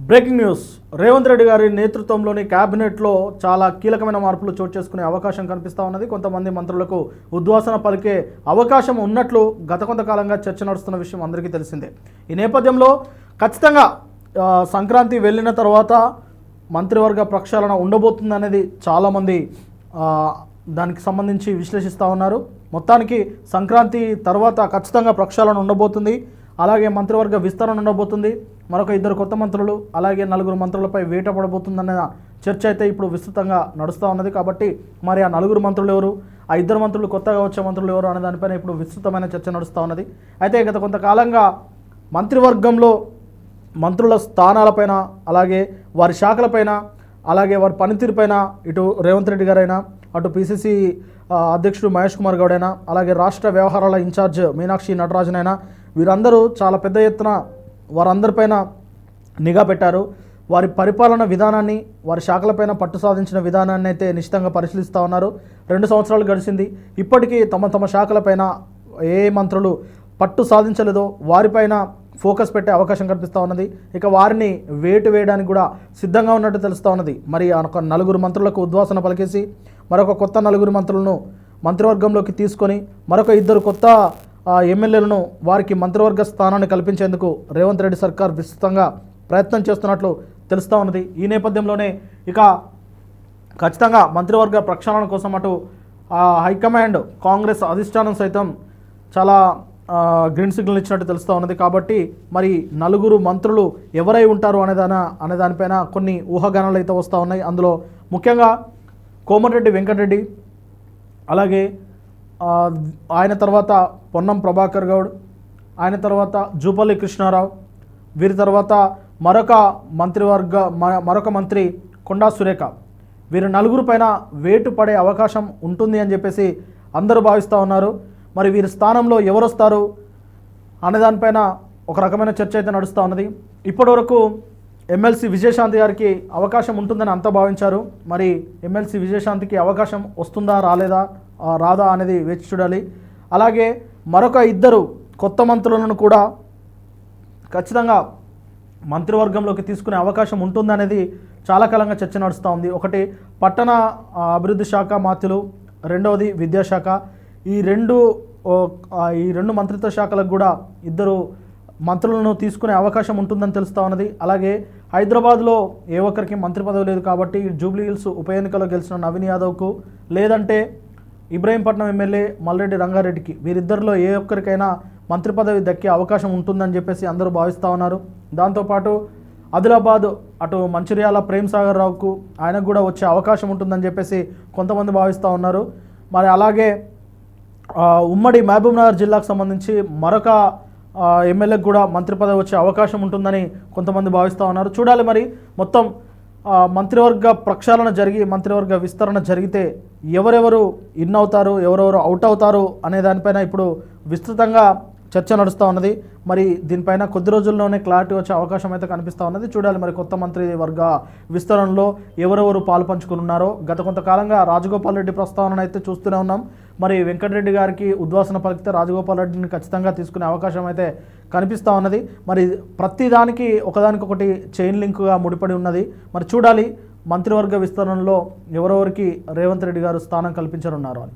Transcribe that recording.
Breaking news. Revanth Reddy గారి నేతృత్వంలోని క్యాబినెట్లో చాలా కీలకమైన మార్పులు చోటు చేసుకునే అవకాశం కనిపిస్తూ ఉన్నది. కొంతమంది మంత్రులకు ఉద్వాసన పలికే అవకాశం ఉన్నట్లు గత కొంతకాలంగా చర్చ నడుస్తున్న విషయం అందరికీ తెలిసిందే. ఈ నేపథ్యంలో ఖచ్చితంగా సంక్రాంతి వెళ్ళిన తర్వాత మంత్రివర్గ ప్రక్షాళన ఉండబోతుందనేది చాలామంది దానికి సంబంధించి విశ్లేషిస్తూ ఉన్నారు. మొత్తానికి సంక్రాంతి తర్వాత ఖచ్చితంగా ప్రక్షాళన ఉండబోతుంది. అలాగే మంత్రివర్గ విస్తరణ ఉండబోతుంది. మరొక 2 కొత్త మంత్రులు, అలాగే 4 మంత్రులపై వేట పడబోతుందన్న చర్చ అయితే ఇప్పుడు విస్తృతంగా నడుస్తూ ఉన్నది. కాబట్టి మరి ఆ 4 మంత్రులు ఎవరు, ఆ 2 మంత్రులు కొత్తగా వచ్చే మంత్రులు ఎవరు అనే దానిపైన ఇప్పుడు విస్తృతమైన చర్చ నడుస్తూ ఉన్నది. అయితే గత కొంతకాలంగా మంత్రివర్గంలో మంత్రుల స్థానాలపైన, అలాగే వారి శాఖలపైన, అలాగే వారి పనితీరుపైన ఇటు రేవంత్ రెడ్డి గారైనా, అటు పిసిసి అధ్యక్షుడు మహేష్ కుమార్ గౌడ్ అయినా, అలాగే రాష్ట్ర వ్యవహారాల ఇన్ఛార్జ్ మీనాక్షి నటరాజన్ అయినా, వీరందరూ చాలా పెద్ద ఎత్తున వారందరిపైన నిఘా పెట్టారు. వారి పరిపాలన విధానాన్ని, వారి శాఖలపైన పట్టు సాధించిన విధానాన్ని అయితే నిశ్చితంగా పరిశీలిస్తూ ఉన్నారు. 2 సంవత్సరాలు గడిచింది. ఇప్పటికీ తమ శాఖలపైన ఏ మంత్రులు పట్టు సాధించలేదో వారిపైన ఫోకస్ పెట్టే అవకాశం కనిపిస్తూ ఉన్నది. ఇక వారిని వేటు వేయడానికి కూడా సిద్ధంగా ఉన్నట్టు తెలుస్తూ ఉన్నది. మరి ఒక 4 మంత్రులకు ఉద్వాసన పలికేసి మరొక కొత్త 4 మంత్రులను మంత్రివర్గంలోకి తీసుకొని మరొక 2 కొత్త ఎమ్మెల్యేలను వారికి మంత్రివర్గ స్థానాన్ని కల్పించేందుకు రేవంత్ రెడ్డి సర్కార్ విస్తృతంగా ప్రయత్నం చేస్తున్నట్లు తెలుస్తూ ఉన్నది. ఈ నేపథ్యంలోనే ఇక ఖచ్చితంగా మంత్రివర్గ ప్రక్షాళన కోసం అటు హైకమాండ్, కాంగ్రెస్ అధిష్టానం సైతం చాలా గ్రీన్ సిగ్నల్ ఇచ్చినట్టు తెలుస్తూ ఉన్నది. కాబట్టి మరి 4 మంత్రులు ఎవరై ఉంటారు అనే దానిపైన కొన్ని ఊహాగానాలు అయితే వస్తూ ఉన్నాయి. అందులో ముఖ్యంగా కోమటిరెడ్డి వెంకటరెడ్డి, అలాగే ఆయన తర్వాత పొన్నం ప్రభాకర్ గౌడ్, ఆయన తర్వాత జూపల్లి కృష్ణారావు, వీరి తర్వాత మరొక మంత్రి కొండా సురేఖ, వీరు 4 పైన వేటు పడే అవకాశం ఉంటుంది అని చెప్పేసి అందరూ భావిస్తూ ఉన్నారు. మరి వీరి స్థానంలో ఎవరు వస్తారు అనే దానిపైన ఒక రకమైన చర్చ అయితే నడుస్తూ ఉన్నది. ఇప్పటివరకు ఎమ్మెల్సీ విజయశాంతి గారికి అవకాశం ఉంటుందని అంతా భావించారు. మరి ఎమ్మెల్సీ విజయశాంతికి అవకాశం వస్తుందా రాదా అనేది వేచి చూడాలి. అలాగే మరొక 2 కొత్త మంత్రులను కూడా ఖచ్చితంగా మంత్రివర్గంలోకి తీసుకునే అవకాశం ఉంటుందనేది చాలా కాలంగా చర్చ నడుస్తూ ఉంది. ఒకటి పట్టణ అభివృద్ధి శాఖ మాత్యులు, రెండవది విద్యాశాఖ. ఈ రెండు మంత్రిత్వ శాఖలకు కూడా 2 మంత్రులను తీసుకునే అవకాశం ఉంటుందని తెలుస్తూ ఉన్నది. అలాగే హైదరాబాద్లో ఏ ఒక్కరికి మంత్రి పదవి లేదు కాబట్టి జూబ్లీ హిల్స్ ఉప ఎన్నికలో గెలిచిన నవీన్ యాదవ్కు, లేదంటే ఇబ్రహీంపట్నం ఎమ్మెల్యే మల్రెడ్డి రంగారెడ్డికి, వీరిద్దరిలో ఏ ఒక్కరికైనా మంత్రి పదవి దక్కే అవకాశం ఉంటుందని చెప్పేసి అందరూ భావిస్తూ ఉన్నారు. దాంతోపాటు ఆదిలాబాద్ అటు మంచిర్యాల ప్రేమ్ సాగర్ రావుకు, ఆయనకు కూడా వచ్చే అవకాశం ఉంటుందని చెప్పేసి కొంతమంది భావిస్తూ ఉన్నారు. మరి అలాగే ఉమ్మడి మహబూబ్నగర్ జిల్లాకు సంబంధించి మరొక ఎమ్మెల్యేకి కూడా మంత్రి పదవి వచ్చే అవకాశం ఉంటుందని కొంతమంది భావిస్తూ ఉన్నారు. చూడాలి మరి మొత్తం మంత్రివర్గ ప్రక్షాళన జరిగి మంత్రివర్గ విస్తరణ జరిగితే ఎవరెవరు ఇన్ అవుతారు, ఎవరెవరు అవుట్ అవుతారు అనే దానిపైన ఇప్పుడు విస్తృతంగా చర్చ నడుస్తూ ఉన్నది. మరి దీనిపైన కొద్ది రోజుల్లోనే క్లారిటీ వచ్చే అవకాశం అయితే కనిపిస్తూ ఉన్నది. చూడాలి మరి కొత్త మంత్రివర్గ విస్తరణలో ఎవరెవరు పాలు పంచుకున్నారో. గత కొంతకాలంగా రాజగోపాల్ రెడ్డి ప్రస్తావనను అయితే చూస్తూనే ఉన్నాం. మరి వెంకటరెడ్డి గారికి ఉద్వాసన పలికితే రాజగోపాల్ రెడ్డిని ఖచ్చితంగా తీసుకునే అవకాశం అయితే కనిపిస్తూ ఉన్నది. మరి ప్రతిదానికి ఒకదానికొకటి చైన్ లింక్గా ముడిపడి ఉన్నది. మరి చూడాలి మంత్రివర్గ విస్తరణలో ఎవరెవరికి రేవంత్ రెడ్డి గారు స్థానం కల్పించనున్నారు అని.